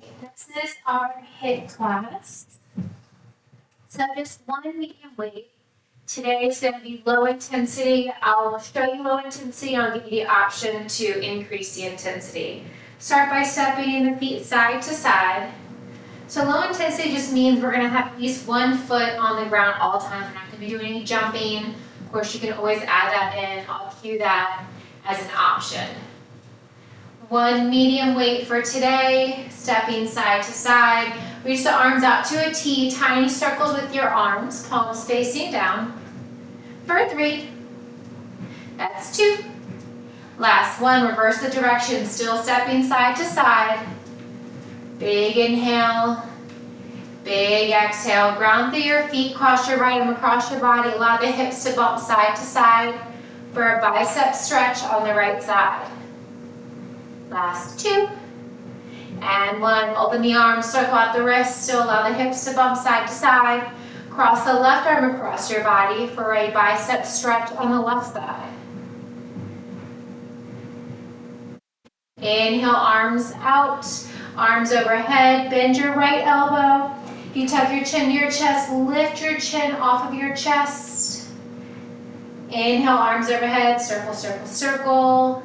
This is our HIIT class. So just one medium weight. Today is going to be low intensity. I'll show you low intensity. I'll give you the option to increase the intensity. Start by stepping the feet side to side. So low intensity just means we're going to have at least 1 foot on the ground all the time. We're not going to be doing any jumping. Of course, you can always add that in. I'll cue that as an option. One medium weight for today, stepping side to side. Reach the arms out to a T, tiny circles with your arms, palms facing down. For 3, that's 2. Last one, reverse the direction, still stepping side to side. Big inhale, big exhale. Ground through your feet, cross your right arm across your body. Allow the hips to bump side to side for a bicep stretch on the right side. Last 2. And 1, open the arms, circle out the wrists, still allow the hips to bump side to side. Cross the left arm across your body for a bicep stretch on the left side. Inhale, arms out, arms overhead, bend your right elbow. You tuck your chin to your chest, lift your chin off of your chest. Inhale, arms overhead, circle, circle, circle.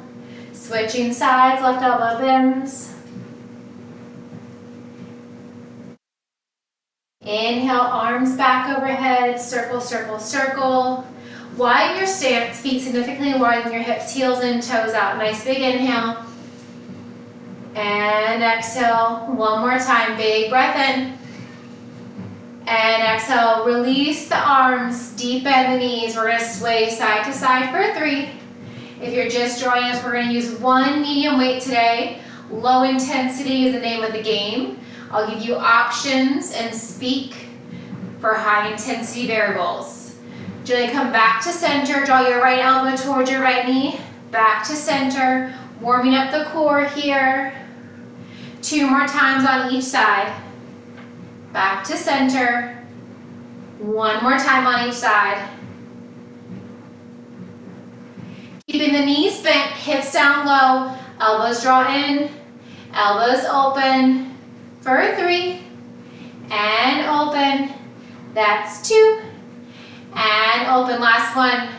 Switching sides, left elbow bends. Inhale, arms back overhead, circle, circle, circle. Widen your stance, feet significantly wider than your hips, heels in, toes out. Nice big inhale. And exhale, one more time, big breath in. And exhale, release the arms, deep bend the knees. We're gonna sway side to side for 3. If you're just joining us, we're going to use 1 medium weight today. Low intensity is the name of the game. I'll give you options and speak for high intensity variables. Gently come back to center. Draw your right elbow towards your right knee. Back to center. Warming up the core here. 2 more times on each side. Back to center. 1 more time on each side. Keeping the knees bent, hips down low, elbows draw in, elbows open for 3, and open, that's 2, and open, last one,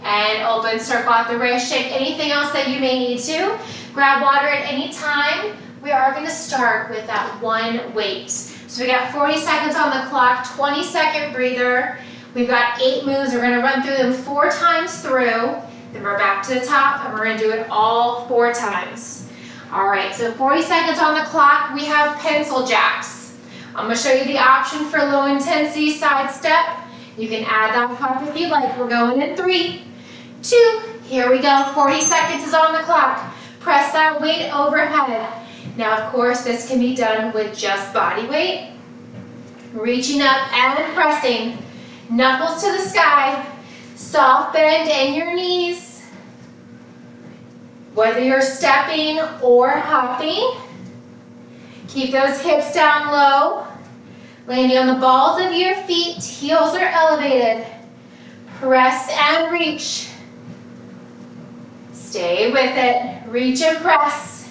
and open, circle out the wrist, shake anything else that you may need to. Grab water at any time. We are going to start with that 1 weight. So we got 40 seconds on the clock, 20-second breather. We've got 8 moves. We're going to run through them 4 times through. Then we're back to the top, and we're going to do it all 4 times. All right, so 40 seconds on the clock. We have pencil jacks. I'm going to show you the option for low intensity side step. You can add that part if you like. We're going in 3, 2, here we go. 40 seconds is on the clock. Press that weight overhead. Now, of course, this can be done with just body weight. Reaching up and pressing. Knuckles to the sky, soft bend in your knees. Whether you're stepping or hopping, keep those hips down low, landing on the balls of your feet, heels are elevated. Press and reach. Stay with it, reach and press.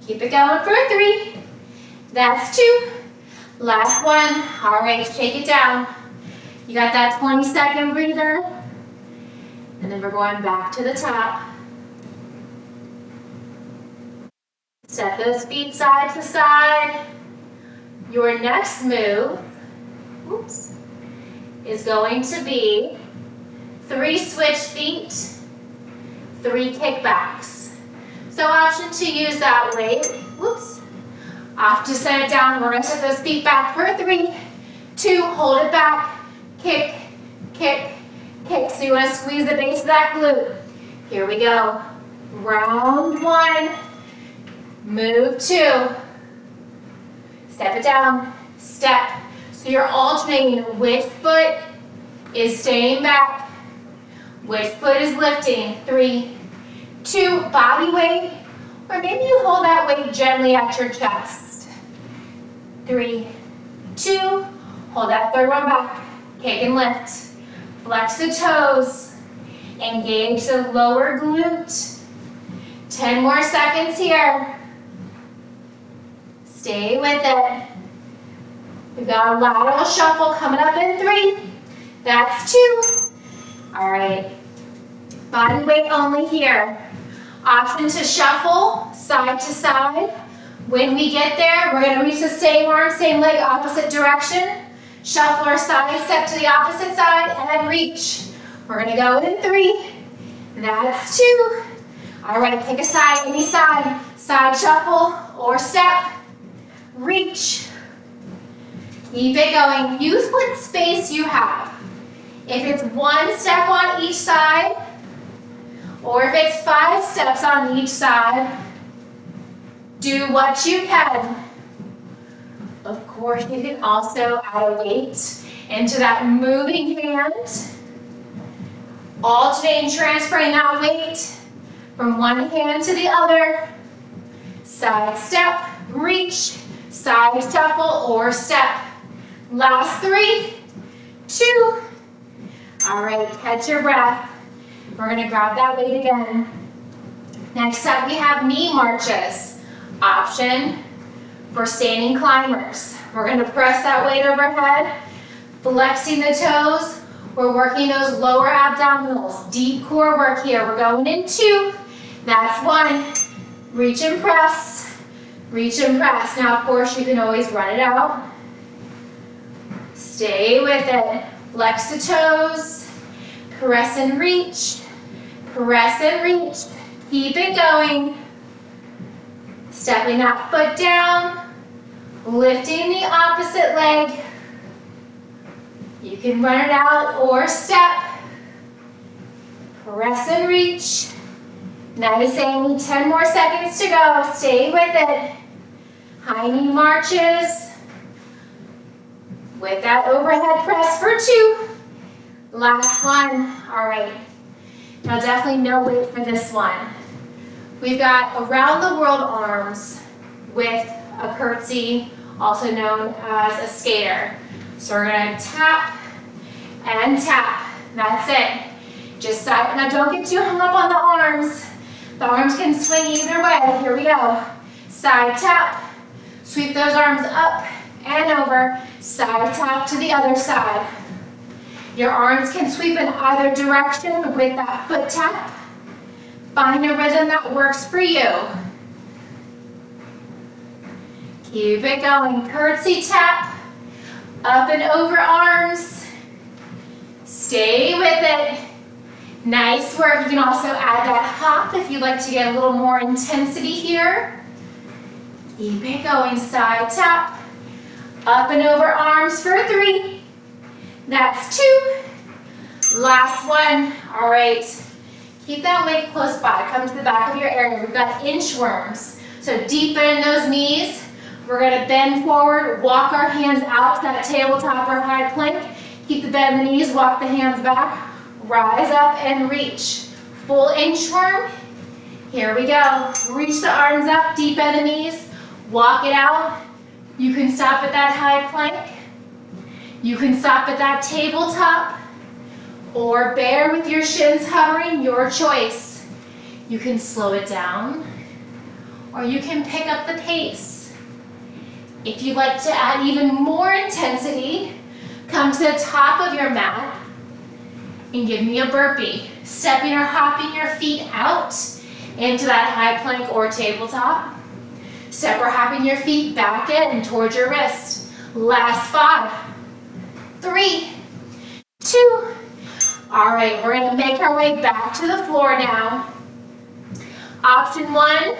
Keep it going for 3, that's 2. Last one. All right, shake it down. You got that 20-second breather. And then we're going back to the top. Set those feet side to side. Your next move, is going to be 3 switch feet, 3 kickbacks. So option to use that weight. Off to set it down. We're going to set those feet back for 3, 2, hold it back, kick, kick, kick. So you want to squeeze the base of that glute. Here we go. Round 1, move 2, step it down, step. So you're alternating which foot is staying back, which foot is lifting. 3, 2, body weight, or maybe you hold that weight gently at your chest. 3, 2, hold that third one back, kick and lift. Flex the toes, engage the lower glute. 10 more seconds here. Stay with it. We've got a lateral shuffle coming up in 3. That's 2. All right. Body weight only here. Option to shuffle side to side. When we get there, we're going to reach the same arm, same leg, opposite direction. Shuffle our side, step to the opposite side, and reach. We're going to go in 3. That's 2. All right, pick a side, any side. Side shuffle or step. Reach. Keep it going. Use what space you have. If it's 1 step on each side, or if it's 5 steps on each side, do what you can. Of course, you can also add a weight into that moving hand. Alternating, transferring that weight from one hand to the other. Side step, reach, side shuffle or step. Last 3, 2. All right, catch your breath. We're gonna grab that weight again. Next up, we have knee marches. Option for standing climbers. We're gonna press that weight overhead, flexing the toes. We're working those lower abdominals. Deep core work here. We're going in 2. That's 1. Reach and press. Reach and press. Now, of course, you can always run it out. Stay with it. Flex the toes. Press and reach. Press and reach. Keep it going. Stepping that foot down. Lifting the opposite leg. You can run it out or step. Press and reach. Nice, Amy. 10 more seconds to go. Stay with it. High knee marches. With that overhead press for 2. Last one. All right. Now definitely no weight for this one. We've got around the world arms with a curtsy, also known as a skater. So we're gonna tap and tap. That's it. Just side. Now don't get too hung up on the arms. The arms can swing either way. Here we go. Side tap. Sweep those arms up and over. Side tap to the other side. Your arms can sweep in either direction with that foot tap. Find a rhythm that works for you. Keep it going. Curtsy tap. Up and over arms. Stay with it. Nice work. You can also add that hop if you'd like to get a little more intensity here. Keep it going. Side tap. Up and over arms for 3. That's 2. Last one. All right. Keep that weight close by. Come to the back of your area. We've got inchworms. So deep in those knees. We're going to bend forward, walk our hands out to that tabletop or high plank. Keep the bend in the knees, walk the hands back. Rise up and reach. Full inchworm. Here we go. Reach the arms up, deep bend the knees. Walk it out. You can stop at that high plank. You can stop at that tabletop. Or bear with your shins hovering, your choice. You can slow it down. Or you can pick up the pace. If you'd like to add even more intensity, come to the top of your mat and give me a burpee. Stepping or hopping your feet out into that high plank or tabletop. Step or hopping your feet back in towards your wrist. Last 5, 3, 2. All right, we're gonna make our way back to the floor now. Option 1,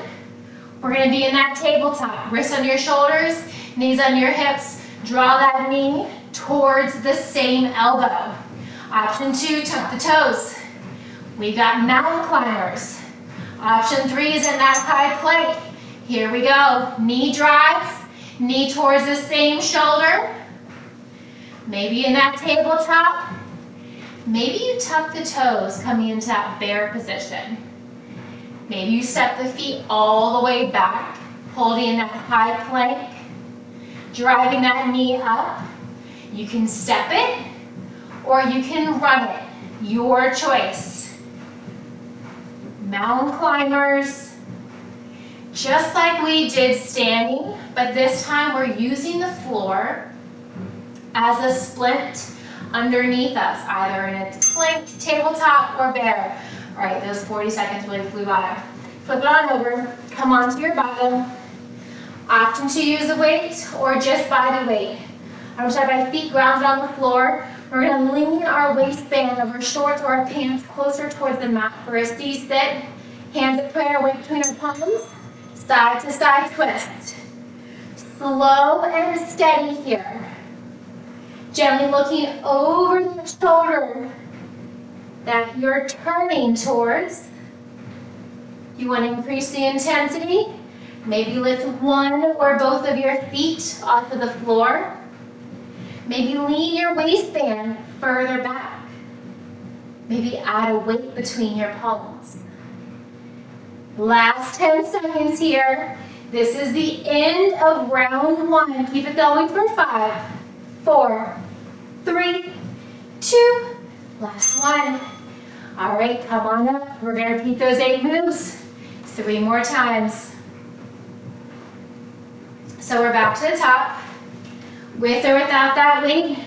we're gonna be in that tabletop. Wrists under your shoulders, knees under your hips. Draw that knee towards the same elbow. Option 2, tuck the toes. We've got mountain climbers. Option 3 is in that high plank. Here we go. Knee drives, knee towards the same shoulder. Maybe in that tabletop. Maybe you tuck the toes coming into that bear position. Maybe you step the feet all the way back, holding that high plank, driving that knee up. You can step it or you can run it. Your choice. Mountain climbers, Just like we did standing, but this time we're using the floor as a splint underneath us, either in a plank, tabletop, or bear. All right, those 40 seconds really flew by. Flip it on over, come onto your bottom. Option to use a weight or just by the weight. I'm gonna start by feet grounded on the floor. We're gonna lean our waistband of our shorts or our pants closer towards the mat for a seat sit. Hands at prayer, weight between our palms. Side to side twist. Slow and steady here. Gently looking over the shoulder that you're turning towards. You want to increase the intensity. Maybe lift one or both of your feet off of the floor. Maybe lean your waistband further back. Maybe add a weight between your palms. Last 10 seconds here. This is the end of round one. Keep it going for 5, 4, 3, 2, last one. All right, come on up. We're gonna repeat those 8 moves 3 more times. So we're back to the top. With or without that weight,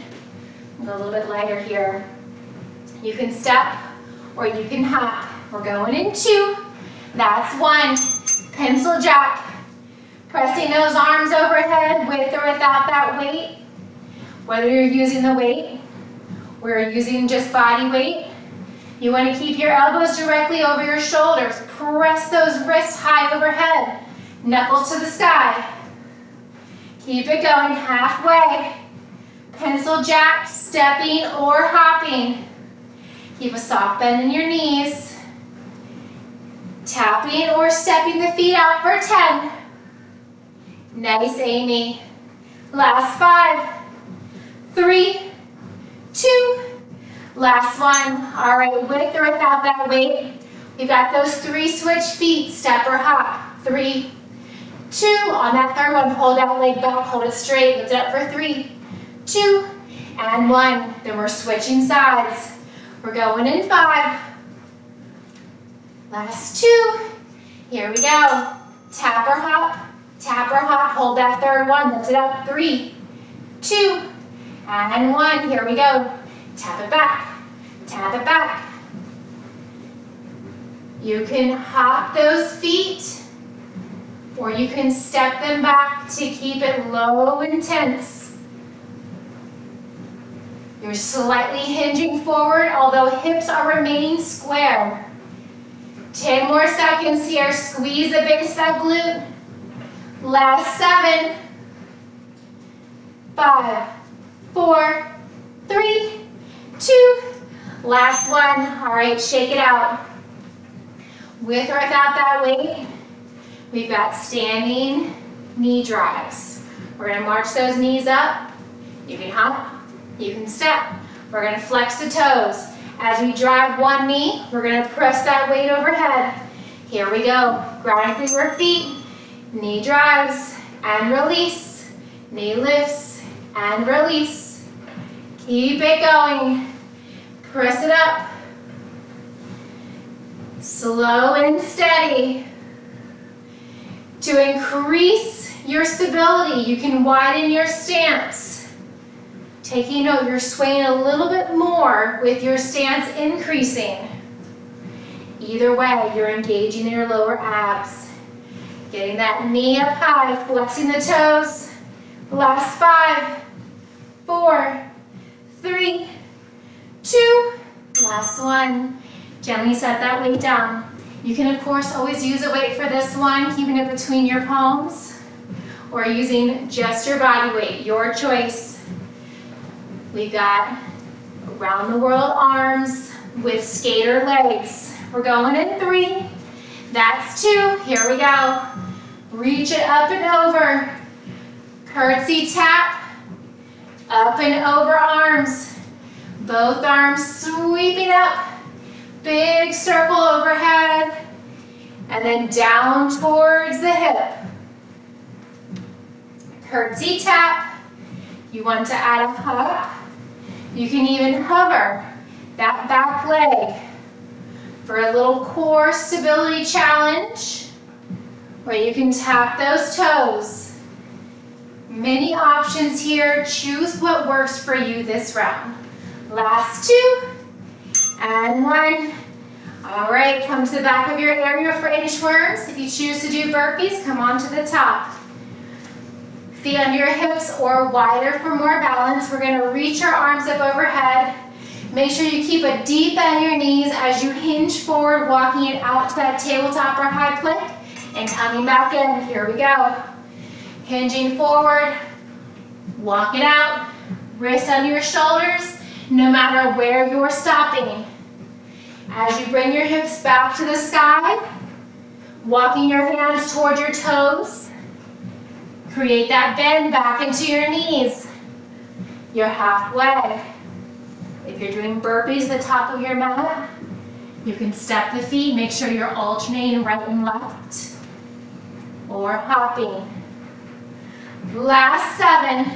go a little bit lighter here. You can step or you can hop. We're going in 2. That's 1. Pencil jack. Pressing those arms overhead with or without that weight. Whether you're using the weight or you're using just body weight, you want to keep your elbows directly over your shoulders. Press those wrists high overhead. Knuckles to the sky. Keep it going halfway. Pencil jack, stepping or hopping. Keep a soft bend in your knees. Tapping or stepping the feet out for 10. Nice, Amy. Last 5, 3, 2, last one. All right, with or without that weight, we've got those 3 switch feet, step or hop. 3, 2, on that third one, pull that leg back, hold it straight, lift it up for 3, 2, and 1. Then we're switching sides. We're going in 5. Last 2. Here we go. Tap or hop, hold that third one, lift it up. 3, 2, and 1. Here we go. Tap it back, tap it back. You can hop those feet, or you can step them back to keep it low and tense. You're slightly hinging forward, although hips are remaining square. 10 more seconds here. Squeeze the base of that glute. Last 7, 5, 4, 3, 2, last one. All right, shake it out. With or without that weight, we've got standing knee drives. We're gonna march those knees up. You can hop, you can step. We're gonna flex the toes. As we drive one knee, we're gonna press that weight overhead. Here we go. Grounding through our feet. Knee drives and release. Knee lifts and release. Keep it going. Press it up. Slow and steady. To increase your stability, you can widen your stance. Taking note, you're swaying a little bit more with your stance increasing. Either way, you're engaging your lower abs. Getting that knee up high, flexing the toes. Last 5, 4, 3, 2, last one. Gently set that weight down. You can, of course, always use a weight for this one, keeping it between your palms, or using just your body weight, your choice. We've got around the world arms with skater legs. We're going in 3. That's 2. Here we go. Reach it up and over. Curtsy tap. Up and over arms. Both arms sweeping up. Big circle overhead. And then down towards the hip. Curtsy tap. You want to add a hop. You can even hover that back leg. for a little core stability challenge, Or you can tap those toes. Many options here. Choose what works for you this round. Last 2 and 1. All right, come to the back of your area for inchworms. If you choose to do burpees, come on to the top. Feet under your hips or wider for more balance. We're going to reach our arms up overhead. Make sure you keep a deep bend in your knees as you hinge forward, walking it out to that tabletop or high plank and coming back in. Here we go. Hinging forward, walk it out, wrists under your shoulders, no matter where you're stopping. As you bring your hips back to the sky, walking your hands towards your toes, create that bend back into your knees. You're halfway. If you're doing burpees at the top of your mat, you can step the feet, make sure you're alternating right and left, or hopping. Last 7.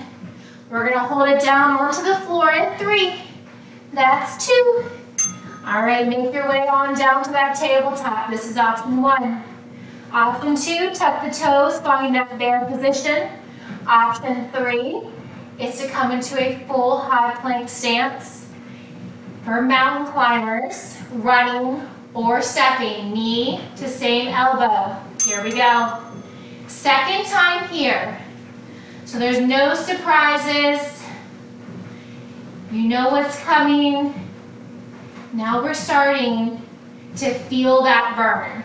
We're going to hold it down onto the floor in 3. That's 2. All right, make your way on down to that tabletop. This is option 1. Option 2, tuck the toes, find that bear position. Option 3 is to come into a full high plank stance. For mountain climbers, running or stepping, knee to same elbow. Here we go. Second time here. So there's no surprises. You know what's coming. Now we're starting to feel that burn.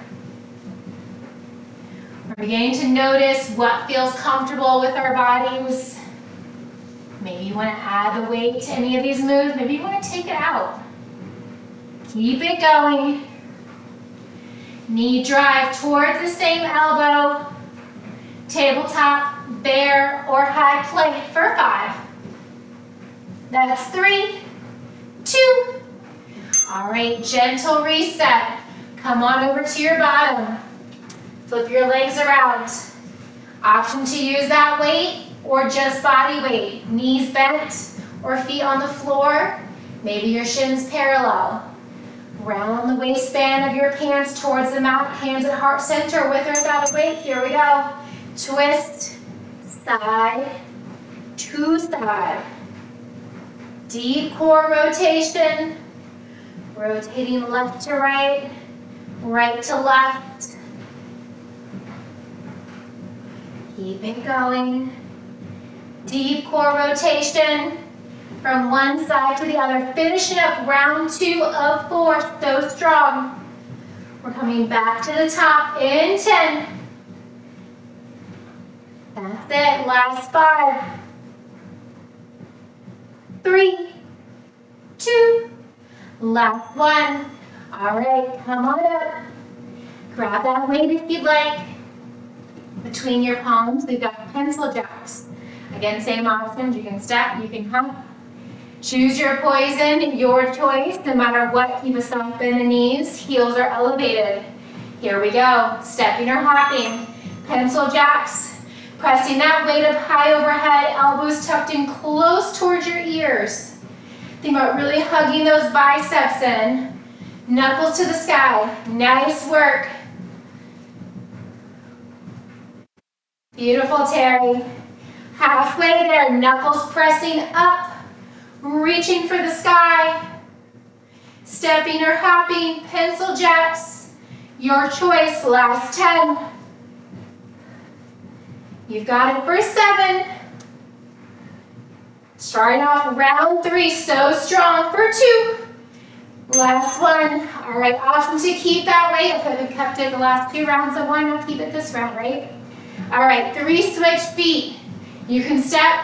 We're beginning to notice what feels comfortable with our bodies. Maybe you want to add the weight to any of these moves. Maybe you want to take it out. Keep it going. Knee drive towards the same elbow. Tabletop, bear, or high plank for 5. That's 3, 2. All right, gentle reset. Come on over to your bottom. Flip your legs around. Option to use that weight or just body weight. Knees bent or feet on the floor. Maybe your shins parallel. Round the waistband of your pants towards the mat. Hands at heart center with or without a weight. Here we go. Twist, side to side. Deep core rotation. Rotating left to right, right to left. Keep it going. Deep core rotation from one side to the other. Finishing up round 2 of 4. So strong. We're coming back to the top in 10. That's it. Last 5. 3, 2. Last 1. All right, come on up. Grab that weight if you'd like. Between your palms, we've got pencil jacks. Again, same options. You can step, you can hop. Choose your poison, your choice. No matter what, keep a soft bend in the knees. Heels are elevated. Here we go. Stepping or hopping. Pencil jacks. Pressing that weight up high overhead. Elbows tucked in close towards your ears. Think about really hugging those biceps in. Knuckles to the sky. Nice work. Beautiful, Terry. Halfway there. Knuckles pressing up. Reaching for the sky. Stepping or hopping. Pencil jacks. Your choice. Last 10. You've got it for 7. Starting off round 3, so strong for 2. Last 1. All right, awesome to keep that weight. If I've kept it the last 2 rounds, so why not keep it this round, right? All right, 3 switch feet. You can step,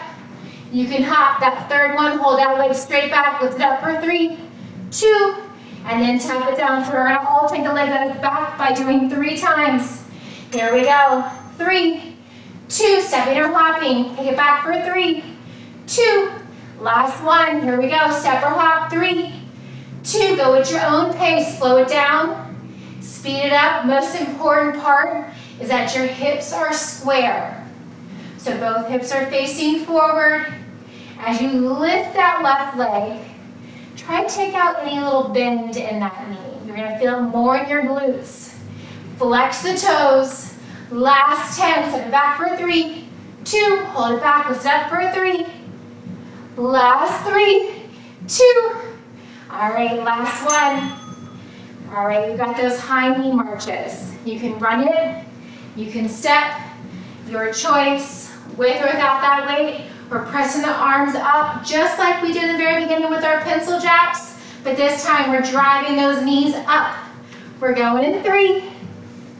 you can hop. That third one, hold that leg straight back, lift it up for 3, 2, and then tap it down. So we're gonna alternate the leg that is back by doing 3 times. Here we go. 3, 2, stepping or hopping. Take it back for 3, 2. Last 1. Here we go. Step or hop. 3, 2. Go at your own pace. Slow it down. Speed it up. Most important part is that your hips are square. So both hips are facing forward. As you lift that left leg, try to take out any little bend in that knee. You're going to feel more in your glutes. Flex the toes. Last 10, step it back for 3, 2, hold it back, lift it up for 3. Last 3, 2. All right, last one. All right, we got those high knee marches. You can run it, you can step, your choice, with or without that weight. We're pressing the arms up just like we did in the very beginning with our pencil jacks, but this time we're driving those knees up. We're going in 3,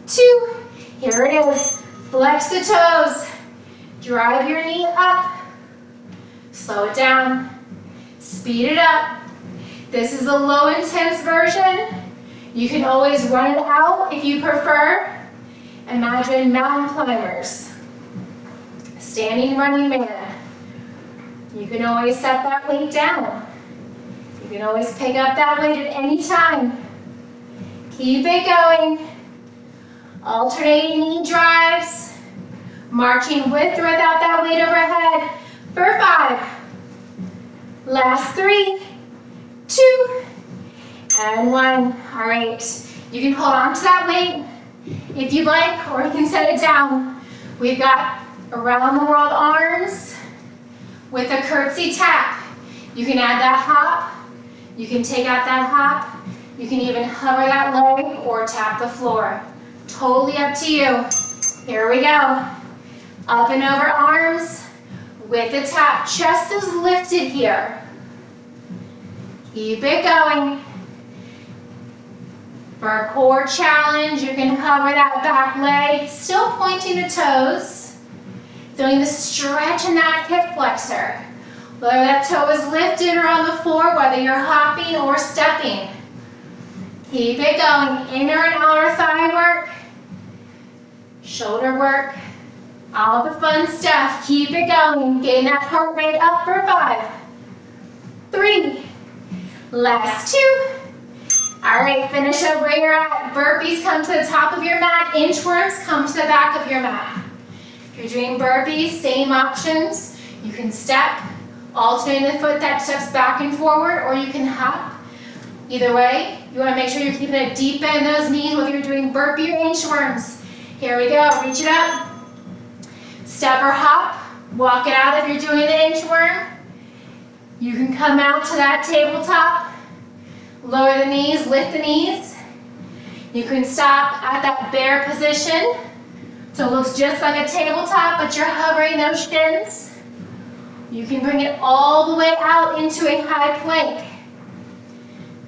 2, here it is. Flex the toes, drive your knee up, slow it down, speed it up. This is a low intense version. You can always run it out if you prefer. Imagine mountain climbers, standing running man. You can always set that weight down. You can always pick up that weight at any time. Keep it going. Alternating knee drives. Marching with or without that weight overhead for 5. Last 3, 2, and 1. All right. You can hold on to that weight if you'd like, or you can set it down. We've got around the world arms with a curtsy tap. You can add that hop. You can take out that hop. You can even hover that leg or tap the floor. Totally up to you. Here we go. Up and over arms with a tap. Chest is lifted here. Keep it going. For a core challenge, you can hover that back leg, still pointing the toes. Feeling the stretch in that hip flexor. Whether that toe is lifted or on the floor, whether you're hopping or stepping. Keep it going. Inner and outer thigh work. Shoulder work. All the fun stuff. Keep it going. Getting that heart rate up for 5, 3. Last 2. All right, finish up where you're at. Burpees come to the top of your mat. Inchworms come to the back of your mat. If you're doing burpees, same options. You can step, alternating the foot that steps back and forward, or you can hop. Either way, you want to make sure you're keeping a deep bend in those knees, whether you're doing burpee or inchworms. Here we go. Reach it up. Step or hop. Walk it out if you're doing the inchworm. You can come out to that tabletop. Lower the knees, lift the knees. You can stop at that bear position. So it looks just like a tabletop, but you're hovering those shins. You can bring it all the way out into a high plank.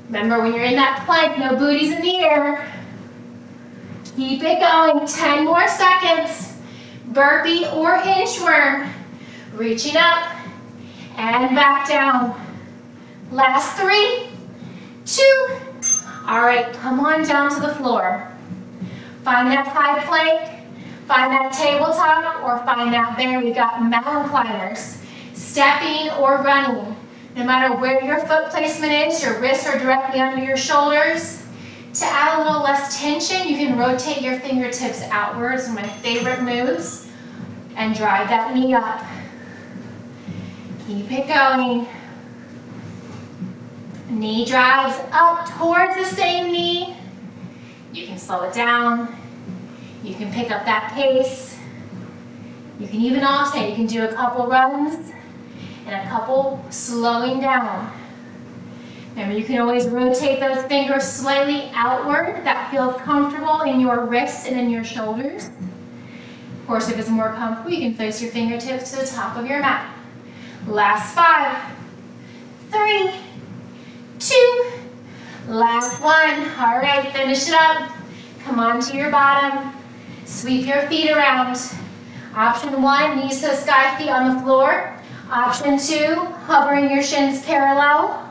Remember, when you're in that plank, no booties in the air. Keep it going. 10 more seconds. Burpee or inchworm. Reaching up and back down. Last 3, 2. All right, come on down to the floor. Find that high plank, find that tabletop, or find that bear. We've got mountain climbers, stepping or running. No matter where your foot placement is, your wrists are directly under your shoulders. To add a little less tension, you can rotate your fingertips outwards, my favorite moves, and drive that knee up. Keep it going. Knee drives up towards the same knee. You can slow it down. You can pick up that pace. You can even alternate. You can do a couple runs and a couple slowing down. Remember, you can always rotate those fingers slightly outward. That feels comfortable in your wrists and in your shoulders. Of course, if it's more comfortable, you can place your fingertips to the top of your mat. Last 5, 3, 2, last 1. All right, finish it up. Come on to your bottom. Sweep your feet around. Option 1, knees to the sky, feet on the floor. Option 2, hovering your shins parallel.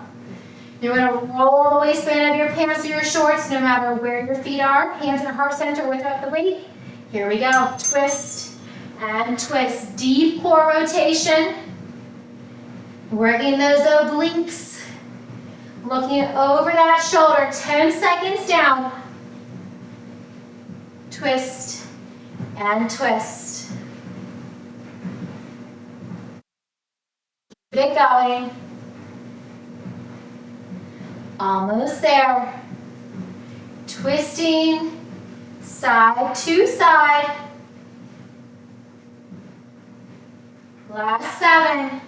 You're going to roll the waistband of your pants or your shorts, no matter where your feet are. Hands in heart center without the weight. Here we go. Twist and twist. Deep core rotation. Working those obliques. Looking over that shoulder. 10 seconds down. Twist and twist. Keep it going. Almost there. Twisting side to side. Last 7.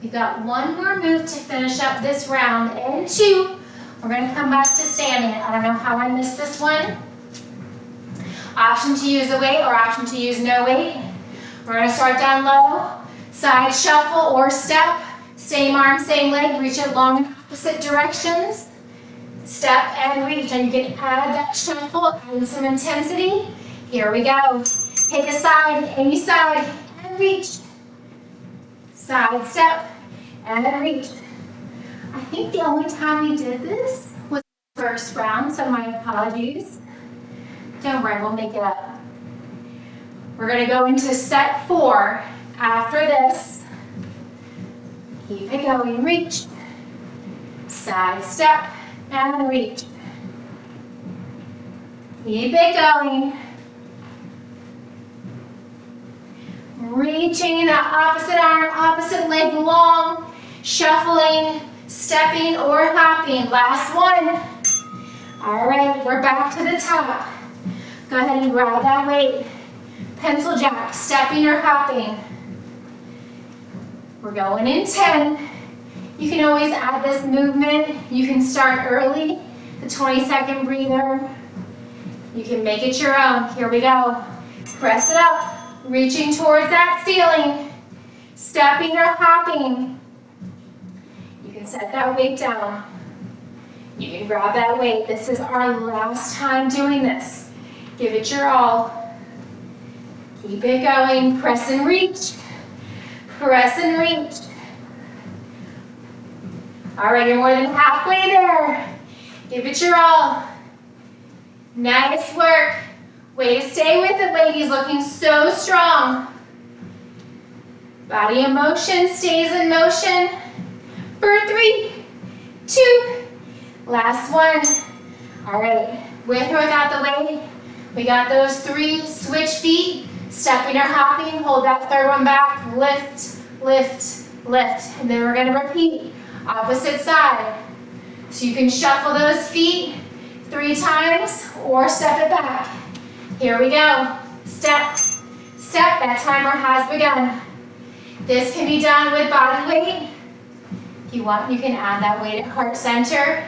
We've got one more move to finish up this round, and 2. We're going to come back to standing. I don't know how I missed this one. Option to use a weight or option to use no weight. We're going to start down low, side shuffle or step, same arm, same leg, reach it long in opposite directions. Step and reach, and you can add that shuffle, add some intensity. Here we go. Take a side, any side, and reach. Side step and reach. I think the only time we did this was the first round, so my apologies. Don't worry, we'll make it up. We're going to go into set 4 after this. Keep it going, reach. Side step and reach. Keep it going. Reaching the opposite arm, opposite leg long, shuffling, stepping or hopping. Last one. All right, we're back to the top. Go ahead and grab that weight. Pencil jack, stepping or hopping. We're going in 10. You can always add this movement. You can start early, the 20-second breather. You can make it your own. Here we go. Press it up, reaching towards that ceiling, stepping or hopping. You can set that weight down. You can grab that weight. This is our last time doing this. Give it your all. Keep it going. Press and reach. Press and reach. All right, you're more than halfway there. Give it your all. Nice work. Way to stay with it, ladies. Looking so strong. Body in motion stays in motion. For 3, 2, last one. All right, with or without the weight, we got those 3 switch feet, stepping or hopping. Hold that third one back. Lift, lift, lift. And then we're going to repeat opposite side. So you can shuffle those feet 3 times or step it back. Here we go. Step, step. That timer has begun. This can be done with body weight. If you want, you can add that weight at heart center.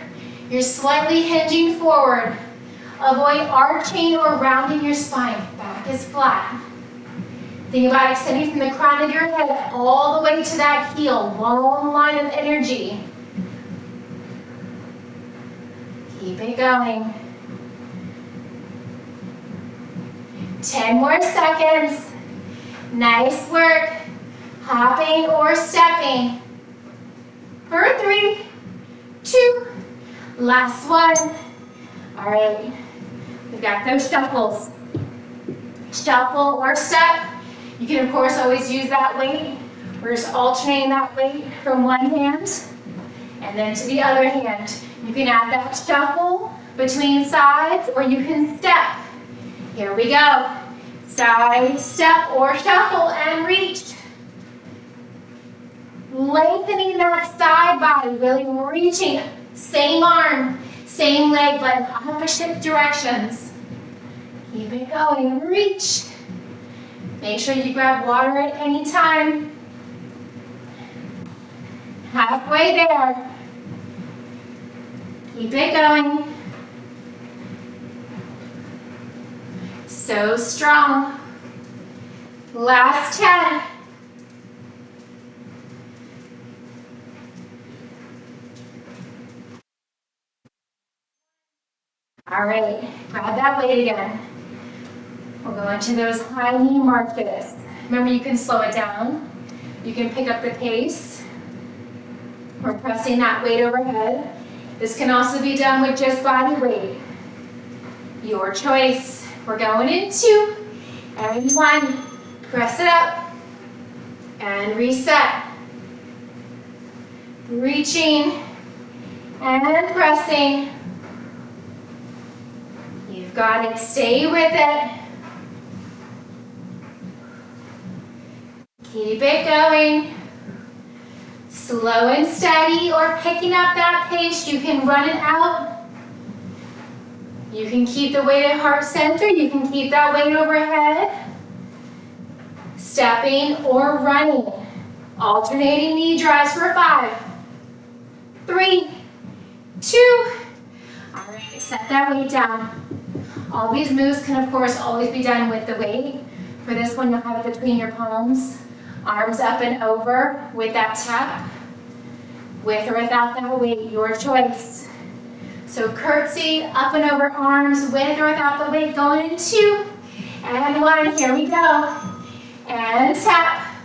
You're slightly hinging forward. Avoid arching or rounding your spine. Back is flat. Think about extending from the crown of your head all the way to that heel. Long line of energy. Keep it going. 10 more seconds. Nice work. Hopping or stepping. For 3, 2, last one. All right, we've got those shuffles. Shuffle or step. You can, of course, always use that weight. We're just alternating that weight from one hand and then to the other hand. You can add that shuffle between sides or you can step. Here we go. Side, step, or shuffle and reach. Lengthening that side body, really reaching. Same arm, same leg, but in opposite directions. Keep it going, reach. Make sure you grab water at any time. Halfway there. Keep it going. So strong. Last 10. All right, grab that weight again. We'll go into those high knee marches. Remember, you can slow it down. You can pick up the pace. We're pressing that weight overhead. This can also be done with just body weight. Your choice. We're going in 2 and 1. Press it up and reset. Reaching and pressing. You've got it. Stay with it. Keep it going. Slow and steady or picking up that pace. You can run it out. You can keep the weight at heart center. You can keep that weight overhead. Stepping stepping or running. Alternating knee drives for 5, 3, 2. All right, set that weight down. All these moves can, of course, always be done with the weight. For this one, you'll have it between your palms. Arms up and over with that tap. With or without that weight, your choice. So curtsy, up and over arms, with or without the weight, going in 2 and 1. Here we go. And tap.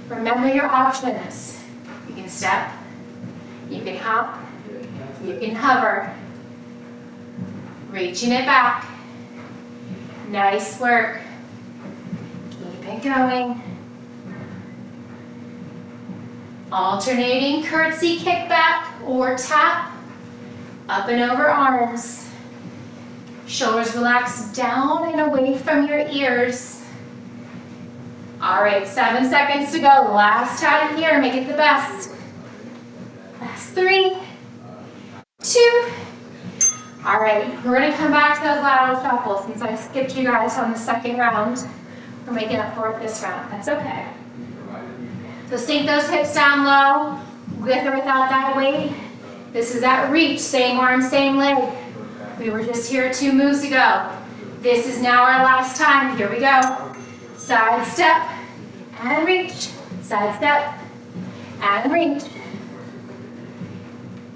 Remember your options. You can step, you can hop, you can hover. Reaching it back. Nice work. Keep it going. Alternating curtsy kickback or tap. Up and over arms. Shoulders relax down and away from your ears. All right, 7 seconds to go. Last time here, make it the best. Last 3, 2. All right, we're gonna come back to those lateral shuffles since I skipped you guys on the second round. We're making up for it this round, that's okay. So sink those hips down low, with or without that weight. This is that reach, same arm, same leg. We were just here 2 moves ago. This is now our last time, here we go. Side step, and reach. Side step, and reach.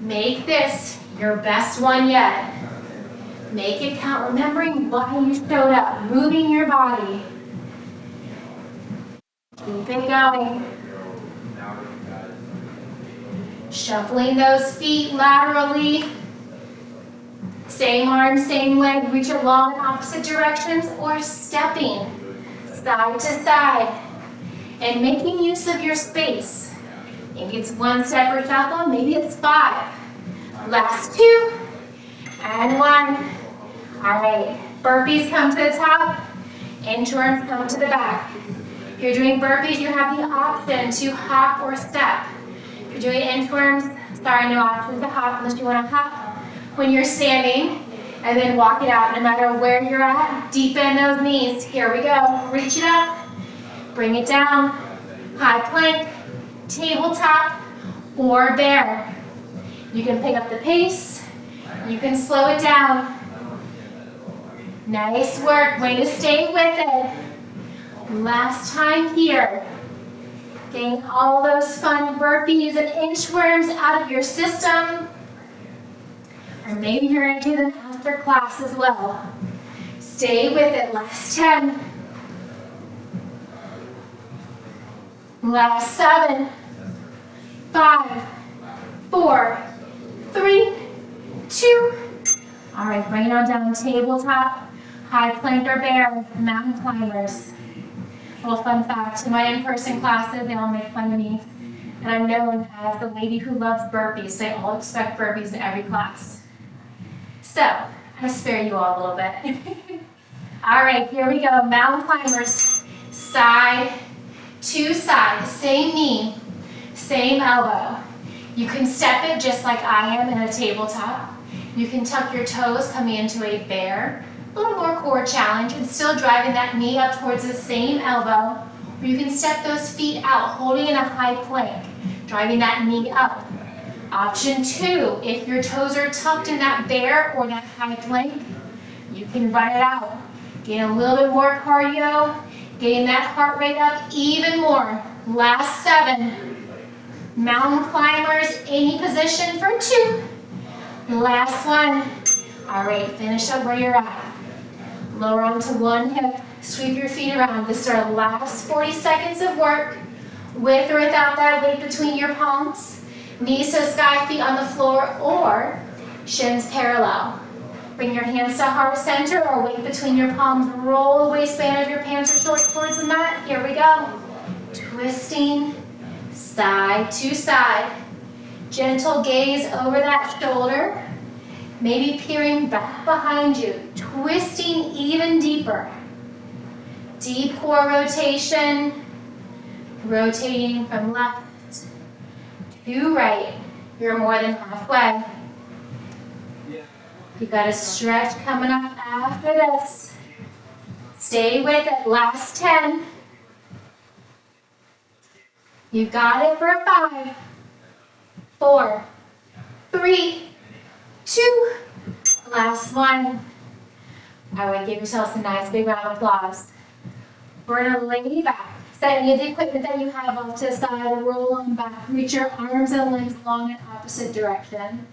Make this your best one yet. Make it count, remembering why you showed up, moving your body. Keep it going. Shuffling those feet laterally. Same arm, same leg, reach along in opposite directions, or stepping side to side. And making use of your space. Maybe it's 1 step or shuffle, maybe it's 5. Last 2, and 1. All right, burpees come to the top, inchworms come to the back. If you're doing burpees, you have the option to hop or step. If you're doing inchworms, sorry, no option to hop unless you want to hop when you're standing, and then walk it out. No matter where you're at, deepen those knees. Here we go. Reach it up, bring it down, high plank, tabletop, or bear. You can pick up the pace, you can slow it down. Nice work, way to stay with it. Last time here. Getting all those fun burpees and inchworms out of your system. Or maybe you're gonna do them after class as well. Stay with it, last 10. Last 7, 5, 4, 3, 2. All right, bring it on down, tabletop, high plank or bear, mountain climbers. Little fun fact, in my in-person classes, they all make fun of me. And I'm known as the lady who loves burpees. They all expect burpees in every class. So, I'm gonna spare you all a little bit. All right, here we go, mountain climbers, side to side, same knee, same elbow. You can step it just like I am in a tabletop. You can tuck your toes coming into a bear, a little more core challenge, and still driving that knee up towards the same elbow. Or you can step those feet out, holding in a high plank, driving that knee up. Option 2, if your toes are tucked in that bear or that high plank, you can run it out. Get a little bit more cardio, getting that heart rate up even more. Last 7. Mountain climbers, any position for 2. Last 1. All right, finish up where you're at. Lower onto one hip, sweep your feet around. This is our last 40 seconds of work, with or without that weight between your palms. Knees to the sky, feet on the floor, or shins parallel. Bring your hands to heart center or weight between your palms. Roll the waistband of your pants or shorts towards the mat. Here we go. Twisting side to side. Gentle gaze over that shoulder. Maybe peering back behind you. Twisting even deeper. Deep core rotation. Rotating from left to right. You're more than halfway. You've got a stretch coming up after this. Stay with it. Last 10. You got it for 5, 4, 3, 2. Last one. All right, give yourselves a nice big round of applause. We're gonna lay back. Set any of the equipment that you have off to the side, roll on back. Reach your arms and legs along in opposite direction.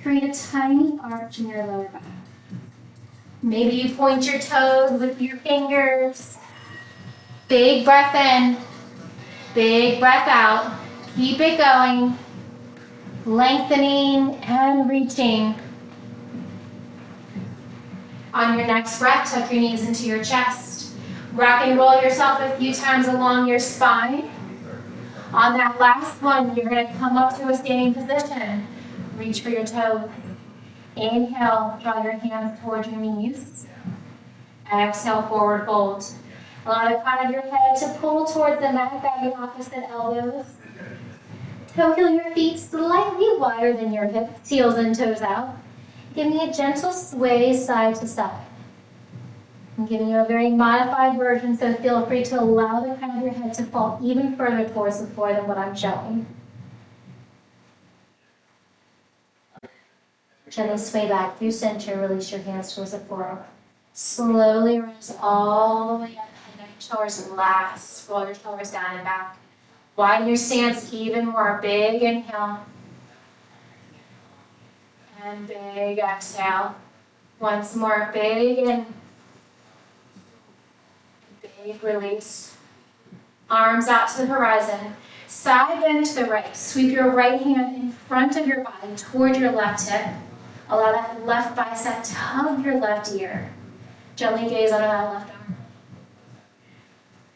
Create a tiny arch in your lower back. Maybe you point your toes with your fingers. Big breath in, big breath out. Keep it going. Lengthening and reaching. On your next breath, tuck your knees into your chest. Rock and roll yourself a few times along your spine. On that last one, you're going to come up to a standing position. Reach for your toes. Inhale, draw your hands towards your knees. Exhale, forward fold. Allow the crown of your head to pull towards the mat, grabbing opposite elbows. Toe heel your feet slightly wider than your hips, heels and toes out. Give me a gentle sway side to side. I'm giving you a very modified version, so feel free to allow the crown of your head to fall even further towards the floor than what I'm showing. Gently sway back through center, release your hands towards the floor. Slowly raise all the way up, head neck shoulders last. Roll your shoulders down and back. Widen your stance even more. Big inhale. And big exhale. Once more, big in. Big release. Arms out to the horizon. Side bend to the right. Sweep your right hand in front of your body toward your left hip. Allow that left bicep to hug your left ear. Gently gaze under that left arm.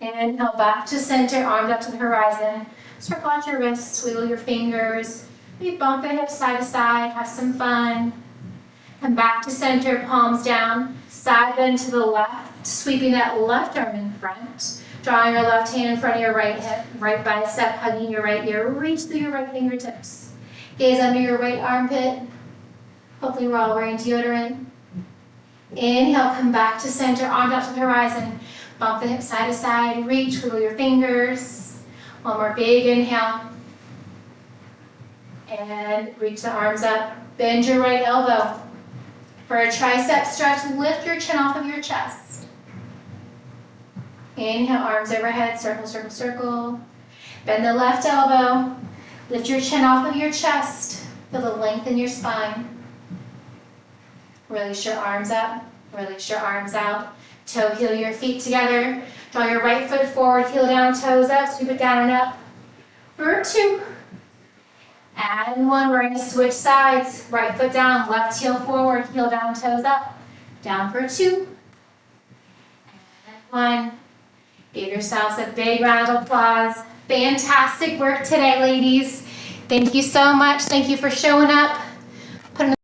Inhale back to center, arms up to the horizin. Circle out your wrists, wiggle your fingers. Maybe bump the hips side to side, have some fun. Come back to center, palms down. Side bend to the left, sweeping that left arm in front. Drawing your left hand in front of your right hip, right bicep, hugging your right ear. Reach through your right fingertips. Gaze under your right armpit. Hopefully we're all wearing deodorant. Inhale, come back to center, arms out to the horizon. Bump the hips side to side, reach, wiggle your fingers. One more big inhale. And reach the arms up. Bend your right elbow. For a tricep stretch, lift your chin off of your chest. Inhale, arms overhead, circle, circle, circle. Bend the left elbow. Lift your chin off of your chest. Feel the length in your spine. Release your arms up. Release your arms out. Toe heel your feet together. Draw your right foot forward, heel down, toes up. Sweep it down and up. For 2. And 1. We're going to switch sides. Right foot down, left heel forward, heel down, toes up. Down for 2. And 1. Give yourselves a big round of applause. Fantastic work today, ladies. Thank you so much. Thank you for showing up.